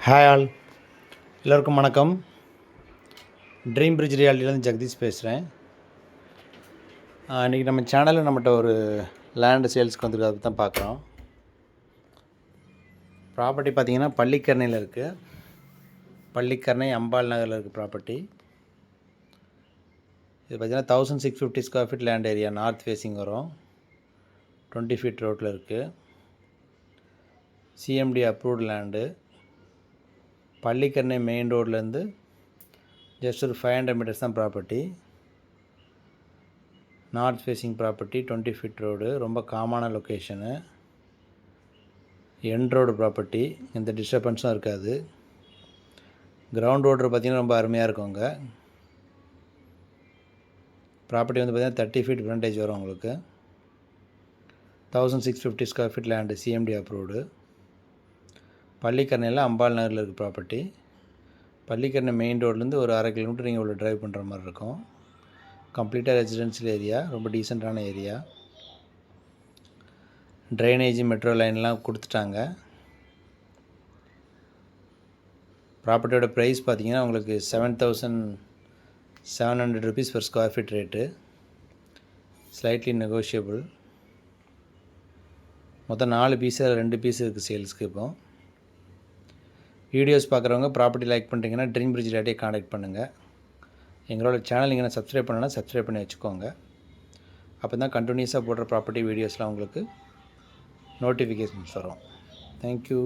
Hi all, எல்லோருக்கும் வணக்கம். Dream bridge ரியாலிட்டிலேருந்து Jagadish பேசுகிறேன். இன்றைக்கி நம்ம சேனலில் நம்மகிட்ட ஒரு லேண்டு சேல்ஸ்க்கு வந்துருக்கு, அதை தான் பார்க்குறோம். ப்ராப்பர்ட்டி பார்த்திங்கன்னா பள்ளிக்கரணையில் இருக்குது. பள்ளிக்கரணை அம்பாள் நகரில் இருக்குது ப்ராப்பர்ட்டி. இது பார்த்திங்கன்னா 1650 square feet land area, north facing வரும். 20 ஃபீட் ரோட்டில் இருக்குது. CMD approved land. Pallikaranai main ரோட்லேருந்து ஜஸ்ட் ஒரு 500 மீட்டர்ஸ் தான் property. North facing property, 20 feet road, ரொம்ப காமான லொக்கேஷனு. எண்ட் ரோடு ப்ராப்பர்ட்டி, எந்த டிஸ்டர்பன்ஸும் இருக்காது. கிரவுண்ட் ரோடு பார்த்திங்கன்னா ரொம்ப அருமையாக இருக்கும். அங்கே ப்ராப்பர்ட்டி வந்து பார்த்திங்கன்னா 30 ஃபீட் ஃப்ரண்டேஜ் வரும் உங்களுக்கு. 1650 square feet land, CMD approved. பள்ளிக்கரணையில் அம்பாள் நகரில் இருக்குது ப்ராப்பர்ட்டி. பள்ளிக்கரணை மெயின் ரோட்லேருந்து ஒரு 1/2 கிலோமீட்டர் நீங்கள் உள்ள ட்ரைவ் பண்ணுற மாதிரி இருக்கும். கம்ப்ளீட்டாக ரெசிடென்ஷியல் ஏரியா, ரொம்ப டீசெண்டான ஏரியா. ட்ரைனேஜ், மெட்ரோ லைன்லாம் கொடுத்துட்டாங்க. ப்ராப்பர்ட்டியோட ப்ரைஸ் பார்த்திங்கன்னா உங்களுக்கு 7,700 rupees per square feet rate. Slightly negotiable. மொத்தம் 4 பீஸு, 2 பீஸ் இருக்குது சேல்ஸ்க்கு. இப்போ வீடியோஸ் பார்க்குறவங்க ப்ராப்பர்ட்டி லைக் பண்ணுறீங்கன்னா ட்ரீம் பிரிட்ஜ் ரியாலிட்டியை காண்டாக்ட் பண்ணுங்கள். எங்களோட சேனல் நீங்கள் சப்ஸ்கிரைப் பண்ணலாம், சப்ஸ்கிரைப் பண்ணி வச்சுக்கோங்க. அப்போ தான் கண்டினியூஸாக போடுற ப்ராப்பர்ட்டி வீடியோஸ்லாம் உங்களுக்கு நோட்டிஃபிகேஷன்ஸ் வரும். தேங்க்யூ.